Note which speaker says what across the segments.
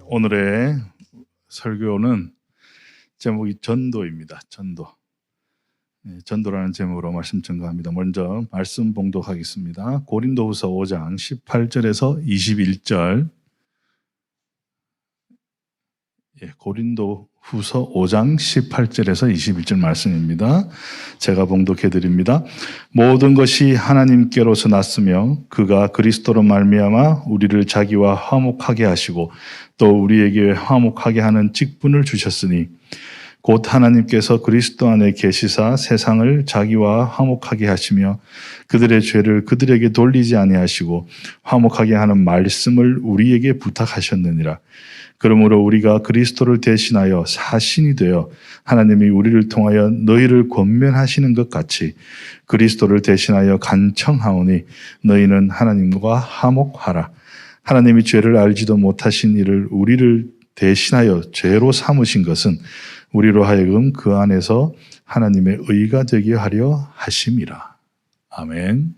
Speaker 1: 오늘의 설교는 제목이 전도입니다. 전도. 전도라는 제목으로 말씀 전가합니다. 먼저 말씀 봉독하겠습니다. 고린도후서 5장 18절에서 21절. 고린도후서 5장 18절에서 21절 말씀입니다. 제가 봉독해 드립니다. 모든 것이 하나님께로서 났으며 그가 그리스도로 말미암아 우리를 자기와 화목하게 하시고 또 우리에게 화목하게 하는 직분을 주셨으니 곧 하나님께서 그리스도 안에 계시사 세상을 자기와 화목하게 하시며 그들의 죄를 그들에게 돌리지 아니하시고 화목하게 하는 말씀을 우리에게 부탁하셨느니라. 그러므로 우리가 그리스도를 대신하여 사신이 되어 하나님이 우리를 통하여 너희를 권면하시는 것 같이 그리스도를 대신하여 간청하오니 너희는 하나님과 화목하라. 하나님이 죄를 알지도 못하신 이를 우리를 대신하여 죄로 삼으신 것은 우리로 하여금 그 안에서 하나님의 의가 되게 하려 하심이라. 아멘.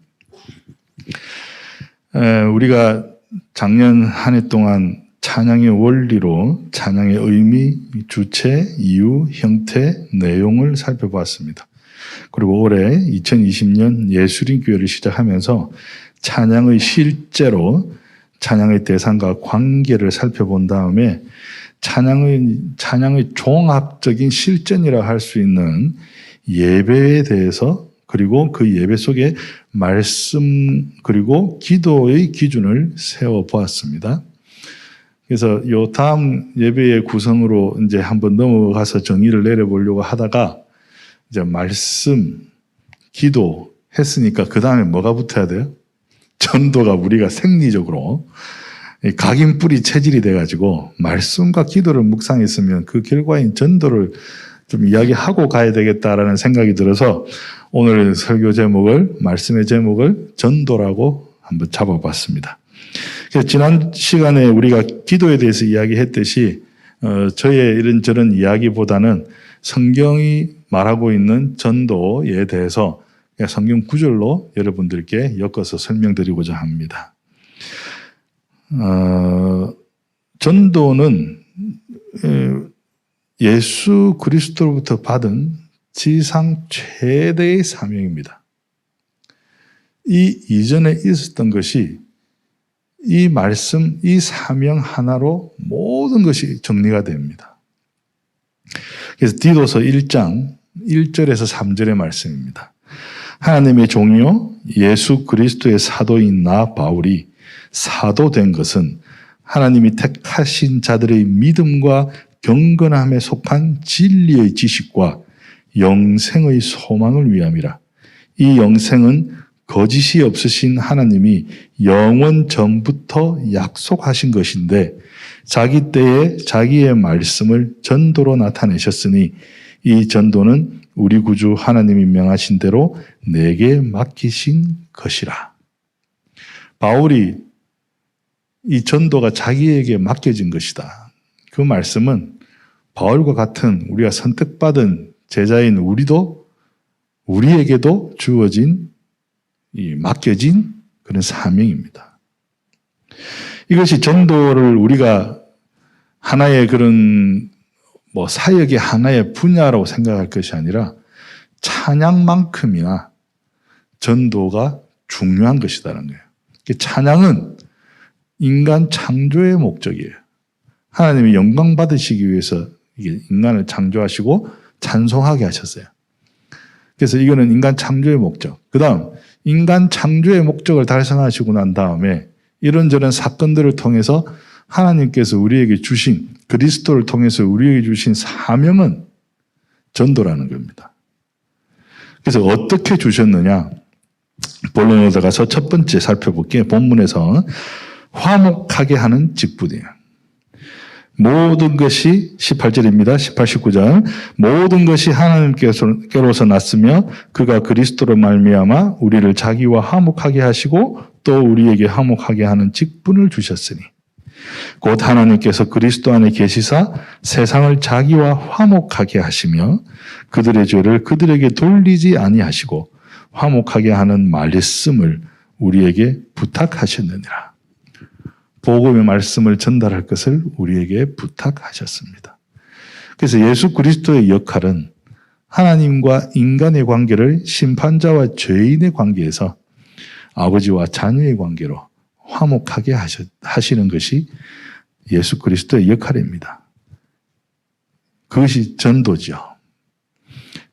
Speaker 1: 우리가 작년 한 해 동안 찬양의 원리로 찬양의 의미, 주체, 이유, 형태, 내용을 살펴봤습니다. 그리고 올해 2020년 예술인 교회를 시작하면서 찬양의 실제로 찬양의 대상과 관계를 살펴본 다음에 찬양의 종합적인 실전이라 할 수 있는 예배에 대해서 그리고 그 예배 속에 말씀 그리고 기도의 기준을 세워보았습니다. 그래서 요 다음 예배의 구성으로 이제 한번 넘어가서 정의를 내려보려고 하다가 이제 말씀, 기도 했으니까 그 다음에 뭐가 붙어야 돼요? 전도가 우리가 생리적으로 각인뿌리 체질이 돼가지고 말씀과 기도를 묵상했으면 그 결과인 전도를 좀 이야기하고 가야 되겠다라는 생각이 들어서 오늘 설교 제목을, 말씀의 제목을 전도라고 한번 잡아봤습니다. 그래서 지난 시간에 우리가 기도에 대해서 이야기했듯이 저의 이런저런 이야기보다는 성경이 말하고 있는 전도에 대해서 성경 구절로 여러분들께 엮어서 설명드리고자 합니다. 전도는 예수 그리스도로부터 받은 지상 최대의 사명입니다. 이 이전에 있었던 것이 이 말씀, 이 사명 하나로 모든 것이 정리가 됩니다. 그래서 디도서 1장 1절에서 3절의 말씀입니다. 하나님의 종이요 예수 그리스도의 사도인 나 바울이 사도된 것은 하나님이 택하신 자들의 믿음과 경건함에 속한 진리의 지식과 영생의 소망을 위함이라. 이 영생은 거짓이 없으신 하나님이 영원 전부터 약속하신 것인데 자기 때에 자기의 말씀을 전도로 나타내셨으니 이 전도는 우리 구주 하나님이 명하신 대로 내게 맡기신 것이라. 바울이 이 전도가 자기에게 맡겨진 것이다. 그 말씀은 바울과 같은 우리가 선택받은 제자인 우리에게도 주어진 맡겨진 그런 사명입니다. 이것이 전도를 우리가 하나의 그런 사역의 하나의 분야라고 생각할 것이 아니라 찬양만큼이나 전도가 중요한 것이라는 거예요. 찬양은 인간 창조의 목적이에요. 하나님이 영광 받으시기 위해서 인간을 창조하시고 찬송하게 하셨어요. 그래서 이거는 인간 창조의 목적. 그 다음 인간 창조의 목적을 달성하시고 난 다음에 이런저런 사건들을 통해서 하나님께서 우리에게 주신 그리스도를 통해서 우리에게 주신 사명은 전도라는 겁니다. 그래서 어떻게 주셨느냐? 본론으로 들어가서 첫 번째 살펴볼게요. 본문에서 화목하게 하는 직분이에요. 모든 것이 18절입니다. 18, 19절 모든 것이 하나님께로서 났으며 그가 그리스도로 말미암아 우리를 자기와 화목하게 하시고 또 우리에게 화목하게 하는 직분을 주셨으니 곧 하나님께서 그리스도 안에 계시사 세상을 자기와 화목하게 하시며 그들의 죄를 그들에게 돌리지 아니하시고 화목하게 하는 말씀을 우리에게 부탁하셨느니라. 복음의 말씀을 전달할 것을 우리에게 부탁하셨습니다. 그래서 예수 그리스도의 역할은 하나님과 인간의 관계를 심판자와 죄인의 관계에서 아버지와 자녀의 관계로 화목하게 하시는 것이 예수 그리스도의 역할입니다. 그것이 전도죠.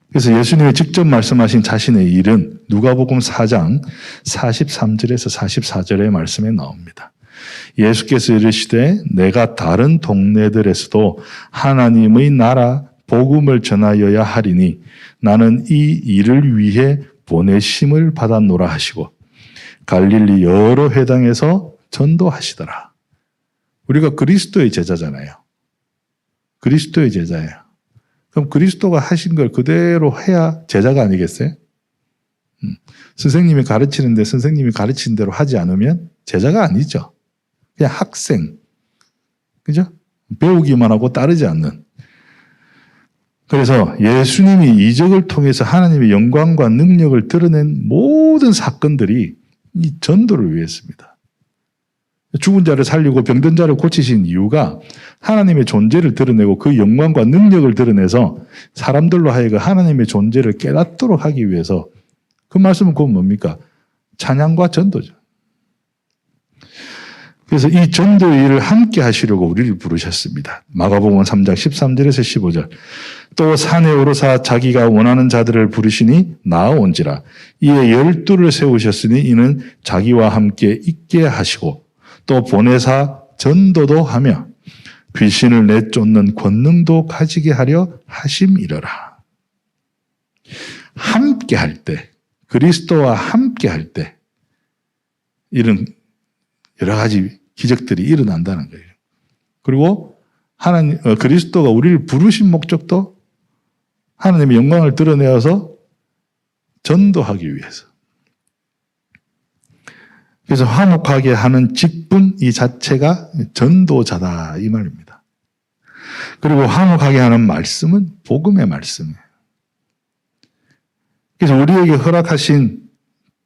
Speaker 1: 그래서 예수님이 직접 말씀하신 자신의 일은 누가복음 4장 43절에서 44절의 말씀에 나옵니다. 예수께서 이르시되 내가 다른 동네들에서도 하나님의 나라 복음을 전하여야 하리니 나는 이 일을 위해 보내심을 받았노라 하시고 갈릴리 여러 회당에서 전도하시더라. 우리가 그리스도의 제자잖아요. 그리스도의 제자예요. 그럼 그리스도가 하신 걸 그대로 해야 제자가 아니겠어요? 선생님이 가르치는데 선생님이 가르친 대로 하지 않으면 제자가 아니죠. 그냥 학생. 그죠? 배우기만 하고 따르지 않는. 그래서 예수님이 이적을 통해서 하나님의 영광과 능력을 드러낸 모든 사건들이 이 전도를 위했습니다. 죽은 자를 살리고 병든 자를 고치신 이유가 하나님의 존재를 드러내고 그 영광과 능력을 드러내서 사람들로 하여금 하나님의 존재를 깨닫도록 하기 위해서 그 말씀은 곧 뭡니까? 찬양과 전도죠. 그래서 이 전도의 일을 함께 하시려고 우리를 부르셨습니다. 마가복음 3장 13절에서 15절. 또 산에 오르사 자기가 원하는 자들을 부르시니 나아온지라. 이에 12를 세우셨으니 이는 자기와 함께 있게 하시고 또 보내사 전도도 하며 귀신을 내쫓는 권능도 가지게 하려 하심이러라. 함께 할 때, 그리스도와 함께 할 때 이런 여러 가지 기적들이 일어난다는 거예요. 그리고 그리스도가 우리를 부르신 목적도 하나님의 영광을 드러내어서 전도하기 위해서. 그래서 화목하게 하는 직분 이 자체가 전도자다 이 말입니다. 그리고 화목하게 하는 말씀은 복음의 말씀이에요. 그래서 우리에게 허락하신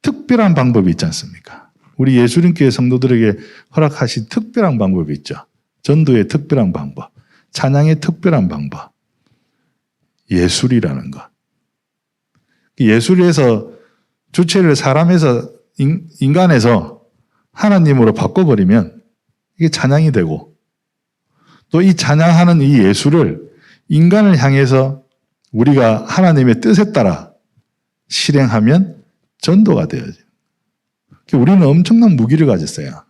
Speaker 1: 특별한 방법이 있지 않습니까? 우리 예수님교회 성도들에게 허락하신 특별한 방법이 있죠. 전도의 특별한 방법, 찬양의 특별한 방법, 예술이라는 것. 예술에서 주체를 사람에서 인간에서 하나님으로 바꿔버리면 이게 찬양이 되고 또 이 찬양하는 이 예술을 인간을 향해서 우리가 하나님의 뜻에 따라 실행하면 전도가 되어요. 우리는 엄청난 무기를 가졌어요.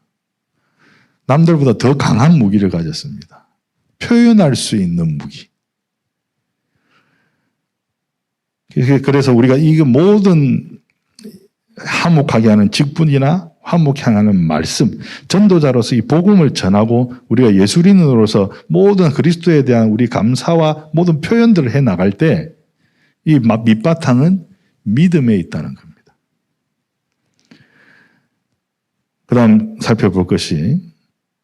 Speaker 1: 남들보다 더 강한 무기를 가졌습니다. 표현할 수 있는 무기. 그래서 우리가 이 모든 화목하게 하는 직분이나 화목향하는 말씀, 전도자로서 이 복음을 전하고 우리가 예술인으로서 모든 그리스도에 대한 우리 감사와 모든 표현들을 해 나갈 때 이 밑바탕은 믿음에 있다는 겁니다. 그 다음 살펴볼 것이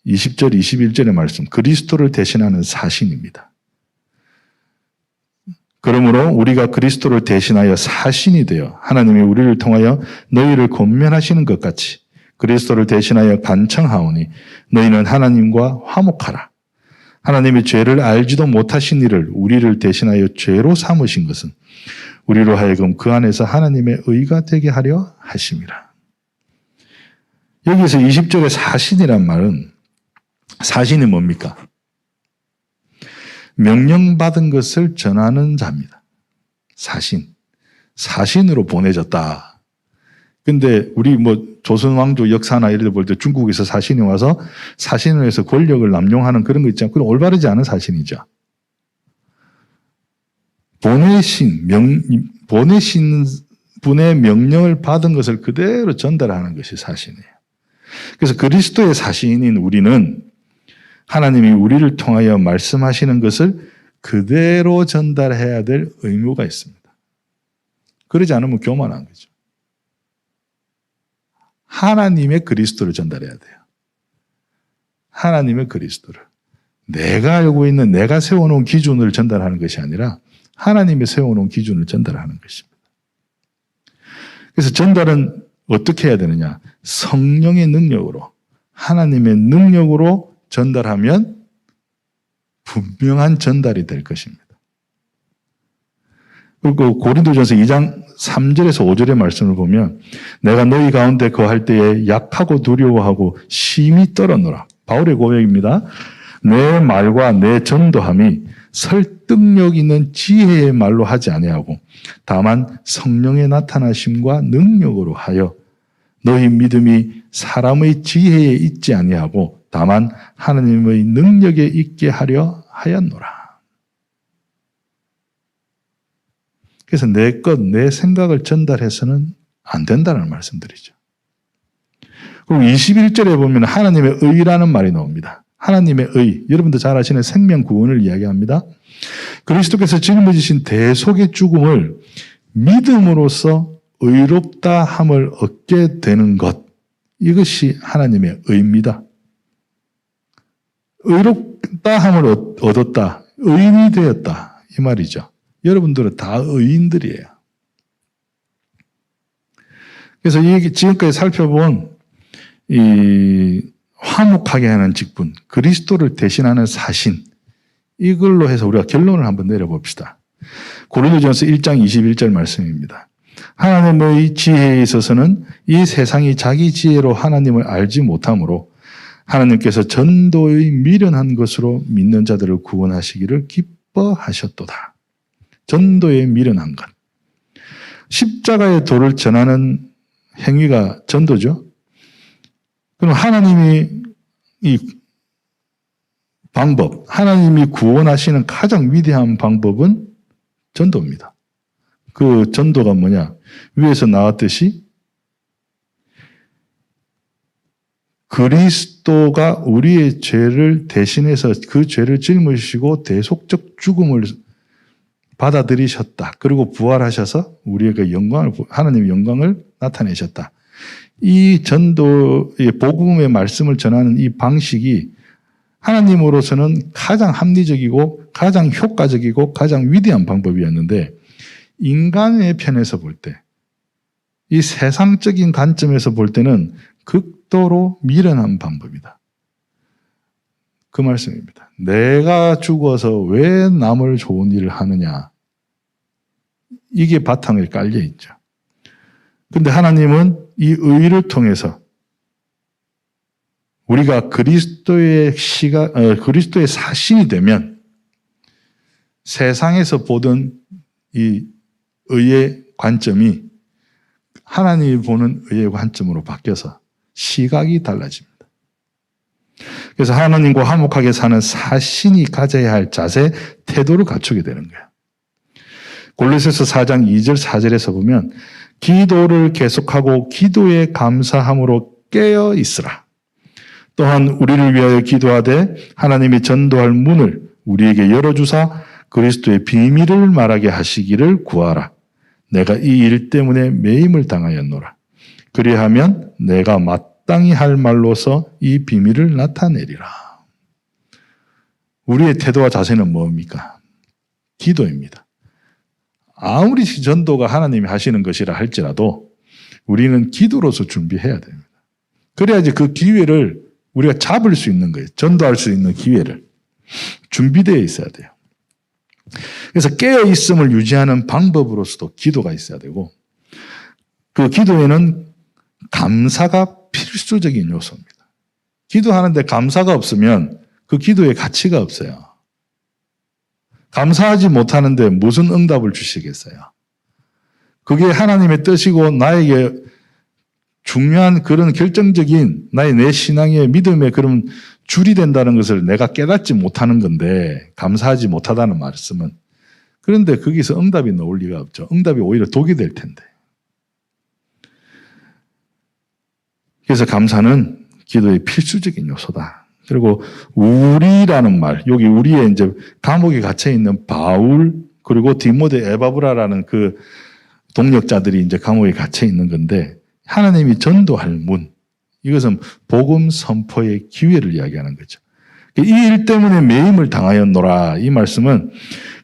Speaker 1: 20절, 21절의 말씀, 그리스도를 대신하는 사신입니다. 그러므로 우리가 그리스도를 대신하여 사신이 되어 하나님이 우리를 통하여 너희를 권면하시는 것 같이 그리스도를 대신하여 간청하오니 너희는 하나님과 화목하라. 하나님의 죄를 알지도 못하신 이를 우리를 대신하여 죄로 삼으신 것은 우리로 하여금 그 안에서 하나님의 의가 되게 하려 하심이라. 여기서 20절의 사신이란 말은 사신이 뭡니까? 명령받은 것을 전하는 자입니다. 사신. 사신으로 보내졌다. 근데 우리 조선 왕조 역사나 이런 데 볼 때 중국에서 사신이 와서 사신을 해서 권력을 남용하는 그런 거 있잖아요. 그건 올바르지 않은 사신이죠. 보내신 분의 명령을 받은 것을 그대로 전달하는 것이 사신이에요. 그래서 그리스도의 사신인 우리는 하나님이 우리를 통하여 말씀하시는 것을 그대로 전달해야 될 의무가 있습니다. 그러지 않으면 교만한 거죠. 하나님의 그리스도를 전달해야 돼요. 하나님의 그리스도를. 내가 알고 있는 내가 세워놓은 기준을 전달하는 것이 아니라 하나님이 세워놓은 기준을 전달하는 것입니다. 그래서 전달은 어떻게 해야 되느냐? 성령의 능력으로 하나님의 능력으로 전달하면 분명한 전달이 될 것입니다. 그리고 고린도전서 2장 3절에서 5절의 말씀을 보면 내가 너희 가운데 거할 때에 약하고 두려워하고 심히 떨었노라. 바울의 고백입니다. 내 말과 내 전도함이 설득력 있는 지혜의 말로 하지 아니하고 다만 성령의 나타나심과 능력으로 하여 너희 믿음이 사람의 지혜에 있지 아니하고 다만 하나님의 능력에 있게 하려 하였노라. 그래서 내 것, 내 생각을 전달해서는 안 된다는 말씀드리죠. 그리고 21절에 보면 하나님의 의라는 말이 나옵니다. 하나님의 의, 여러분도 잘 아시는 생명 구원을 이야기합니다. 그리스도께서 짊어지신 대속의 죽음을 믿음으로써 의롭다 함을 얻게 되는 것, 이것이 하나님의 의입니다. 의롭다 함을 얻었다, 의인이 되었다, 이 말이죠. 여러분들은 다 의인들이에요. 그래서 지금까지 살펴본 이 화목하게 하는 직분, 그리스도를 대신하는 사신, 이걸로 해서 우리가 결론을 한번 내려봅시다. 고린도전서 1장 21절 말씀입니다. 하나님의 지혜에 있어서는 이 세상이 자기 지혜로 하나님을 알지 못하므로 하나님께서 전도의 미련한 것으로 믿는 자들을 구원하시기를 기뻐하셨도다. 전도에 미련한 것. 십자가의 도를 전하는 행위가 전도죠. 그럼 하나님이 이 방법, 하나님이 구원하시는 가장 위대한 방법은 전도입니다. 그 전도가 뭐냐? 위에서 나왔듯이 그리스도가 우리의 죄를 대신해서 그 죄를 짊으시고 대속적 죽음을 받아들이셨다. 그리고 부활하셔서 우리에게 영광을, 하나님의 영광을 나타내셨다. 이 전도의 복음의 말씀을 전하는 이 방식이 하나님으로서는 가장 합리적이고 가장 효과적이고 가장 위대한 방법이었는데 인간의 편에서 볼 때, 이 세상적인 관점에서 볼 때는 극도로 미련한 방법이다. 그 말씀입니다. 내가 죽어서 왜 남을 좋은 일을 하느냐. 이게 바탕에 깔려 있죠. 그런데 하나님은 이 의를 통해서 우리가 그리스도의 사신이 되면 세상에서 보던 이 의의 관점이 하나님이 보는 의의 관점으로 바뀌어서 시각이 달라집니다. 그래서 하나님과 화목하게 사는 사신이 가져야 할 자세, 태도를 갖추게 되는 거예요. 골로새서 4장 2절 4절에서 보면 기도를 계속하고 기도에 감사함으로 깨어 있으라. 또한 우리를 위하여 기도하되 하나님이 전도할 문을 우리에게 열어주사 그리스도의 비밀을 말하게 하시기를 구하라. 내가 이 일 때문에 매임을 당하였노라. 그리하면 내가 마땅히 할 말로서 이 비밀을 나타내리라. 우리의 태도와 자세는 뭡니까? 기도입니다. 아무리 전도가 하나님이 하시는 것이라 할지라도 우리는 기도로서 준비해야 됩니다. 그래야지 그 기회를 우리가 잡을 수 있는 거예요. 전도할 수 있는 기회를. 준비되어 있어야 돼요. 그래서 깨어있음을 유지하는 방법으로서도 기도가 있어야 되고, 그 기도에는 감사가 필수적인 요소입니다. 기도하는데 감사가 없으면 그 기도에 가치가 없어요. 감사하지 못하는데 무슨 응답을 주시겠어요? 그게 하나님의 뜻이고 나에게 중요한 그런 결정적인 내 신앙의 믿음의 그런 줄이 된다는 것을 내가 깨닫지 못하는 건데 감사하지 못하다는 말씀은, 그런데 거기서 응답이 나올 리가 없죠. 응답이 오히려 독이 될 텐데. 그래서 감사는 기도의 필수적인 요소다. 그리고 우리라는 말, 여기 우리의 이제 감옥에 갇혀 있는 바울 그리고 디모데 에바브라라는 그 동력자들이 이제 감옥에 갇혀 있는 건데, 하나님이 전도할 문, 이것은 복음 선포의 기회를 이야기하는 거죠. 이 일 때문에 매임을 당하였노라. 이 말씀은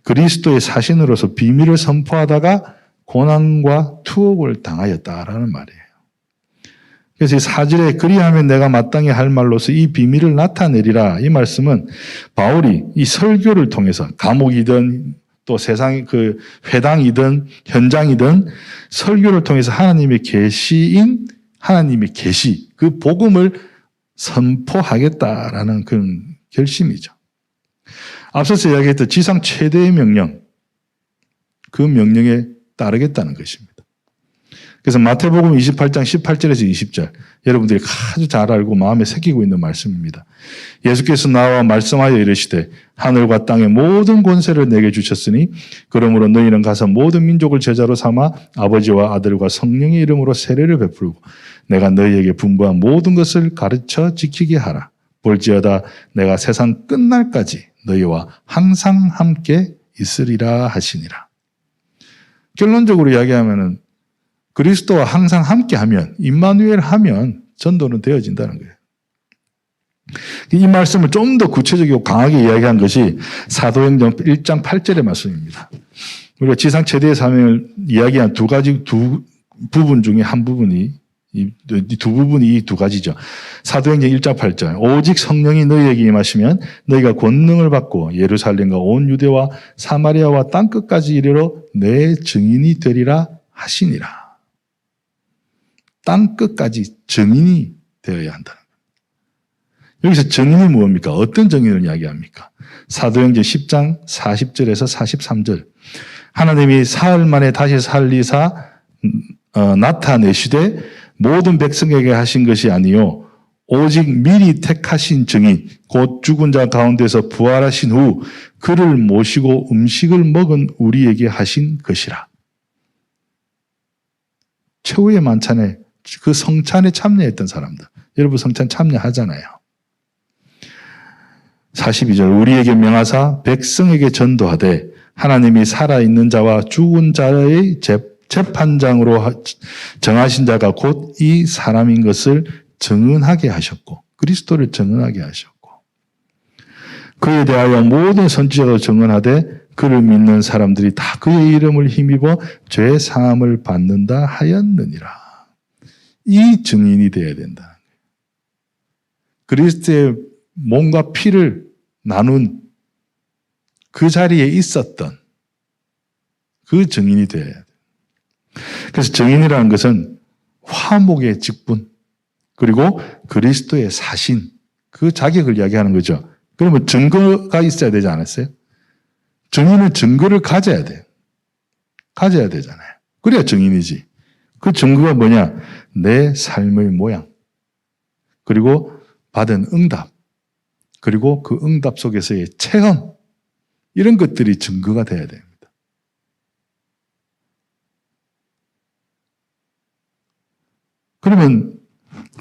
Speaker 1: 그리스도의 사신으로서 비밀을 선포하다가 고난과 투옥을 당하였다라는 말이에요. 그래서 이 4절에 그리하면 내가 마땅히 할 말로서 이 비밀을 나타내리라. 이 말씀은 바울이 이 설교를 통해서 감옥이든 또 세상 그 회당이든 현장이든 설교를 통해서 하나님의 계시인 하나님의 계시 그 복음을 선포하겠다라는 그런 결심이죠. 앞서서 이야기했던 지상 최대의 명령 그 명령에 따르겠다는 것입니다. 그래서 마태복음 28장 18절에서 20절 여러분들이 아주 잘 알고 마음에 새기고 있는 말씀입니다. 예수께서 나와 말씀하여 이르시되 하늘과 땅의 모든 권세를 내게 주셨으니 그러므로 너희는 가서 모든 민족을 제자로 삼아 아버지와 아들과 성령의 이름으로 세례를 베풀고 내가 너희에게 분부한 모든 것을 가르쳐 지키게 하라. 볼지어다 내가 세상 끝날까지 너희와 항상 함께 있으리라 하시니라. 결론적으로 이야기하면은 그리스도와 항상 함께하면 임마누엘 하면 전도는 되어진다는 거예요. 이 말씀을 좀 더 구체적이고 강하게 이야기한 것이 사도행전 1장 8절의 말씀입니다. 우리가 지상 최대의 사명을 이야기한 두 부분 중에 한 부분이 이 두 가지죠. 사도행전 1장 8절 오직 성령이 너희에게 임하시면 너희가 권능을 받고 예루살렘과 온 유대와 사마리아와 땅끝까지 이르러 내 증인이 되리라 하시니라. 땅끝까지 증인이 되어야 한다는 거예요. 여기서 증인이 무엇입니까? 어떤 증인을 이야기합니까? 사도행전 10장 40절에서 43절 하나님이 사흘 만에 다시 살리사 나타내시되 모든 백성에게 하신 것이 아니요 오직 미리 택하신 증인 곧 죽은 자 가운데서 부활하신 후 그를 모시고 음식을 먹은 우리에게 하신 것이라. 최후의 만찬에 그 성찬에 참여했던 사람들. 여러분 성찬 참여하잖아요. 42절 우리에게 명하사 백성에게 전도하되 하나님이 살아있는 자와 죽은 자의 재판장으로 정하신 자가 곧 이 사람인 것을 증언하게 하셨고 그리스도를 증언하게 하셨고 그에 대하여 모든 선지자도 증언하되 그를 믿는 사람들이 다 그의 이름을 힘입어 죄 사함을 받는다 하였느니라. 이 증인이 되어야 된다. 그리스도의 몸과 피를 나눈 그 자리에 있었던 그 증인이 되어야 돼. 그래서 증인이라는 것은 화목의 직분 그리고 그리스도의 사신 그 자격을 이야기하는 거죠. 그러면 증거가 있어야 되지 않았어요? 증인은 증거를 가져야 돼. 가져야 되잖아요. 그래야 증인이지. 그 증거가 뭐냐? 내 삶의 모양. 그리고 받은 응답. 그리고 그 응답 속에서의 체험. 이런 것들이 증거가 돼야 됩니다. 그러면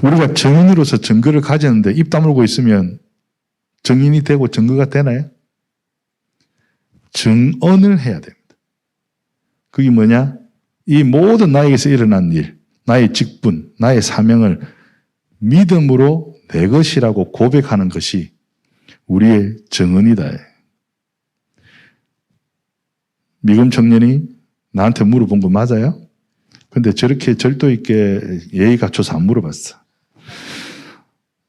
Speaker 1: 우리가 증인으로서 증거를 가졌는데 입 다물고 있으면 증인이 되고 증거가 되나요? 증언을 해야 됩니다. 그게 뭐냐? 이 모든 나에게서 일어난 일, 나의 직분, 나의 사명을 믿음으로 내 것이라고 고백하는 것이 우리의 증언이다. 미금 청년이 나한테 물어본 거 맞아요? 근데 저렇게 절도 있게 예의 갖춰서 안 물어봤어.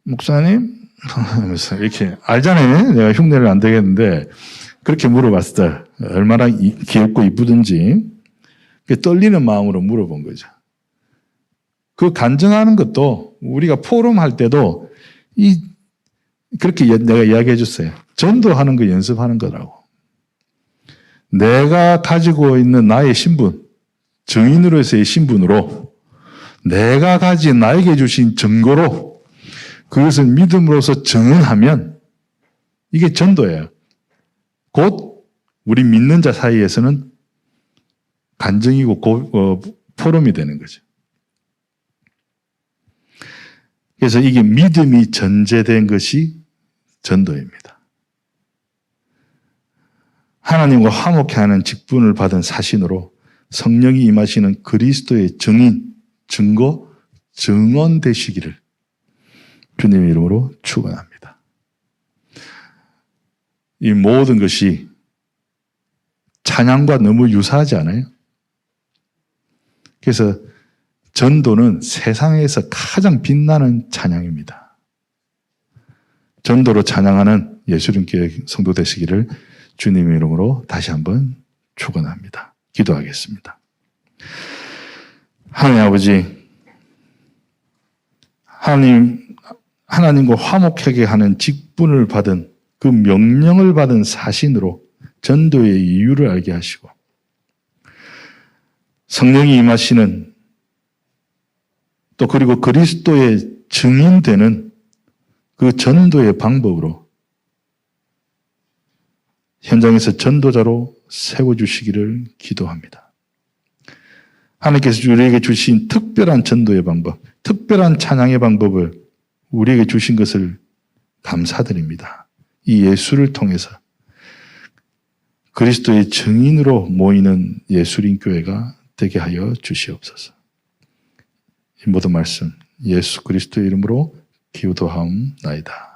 Speaker 1: 목사님? 하면서 이렇게 알잖아요. 내가 흉내를 안 되겠는데 그렇게 물어봤어. 얼마나 귀엽고 이쁘든지 떨리는 마음으로 물어본 거죠. 그 간증하는 것도 우리가 포럼할 때도 그렇게 내가 이야기해 줬어요. 전도하는 거 연습하는 거라고. 내가 가지고 있는 나의 신분, 증인으로서의 신분으로 내가 가진 나에게 주신 증거로 그것을 믿음으로써 증언하면 이게 전도예요. 곧 우리 믿는 자 사이에서는 간증이고 포럼이 되는 거죠. 그래서 이게 믿음이 전제된 것이 전도입니다. 하나님과 화목해 하는 직분을 받은 사신으로 성령이 임하시는 그리스도의 증인, 증거, 증언 되시기를 주님의 이름으로 축원합니다. 이 모든 것이 찬양과 너무 유사하지 않아요? 그래서 전도는 세상에서 가장 빛나는 찬양입니다. 전도로 찬양하는 예수님교회 성도 되시기를 주님의 이름으로 다시 한번 축원합니다. 기도하겠습니다. 하나님 아버지, 하나님과 화목하게 하는 직분을 받은 그 명령을 받은 사신으로 전도의 이유를 알게 하시고 성령이 임하시는 또 그리고 그리스도의 증인되는 그 전도의 방법으로 현장에서 전도자로 세워주시기를 기도합니다. 하나님께서 우리에게 주신 특별한 전도의 방법, 특별한 찬양의 방법을 우리에게 주신 것을 감사드립니다. 이 예수를 통해서 그리스도의 증인으로 모이는 예수님 교회가 되게 하여 주시옵소서. 이 모든 말씀 예수 그리스도의 이름으로 기도하옵나이다.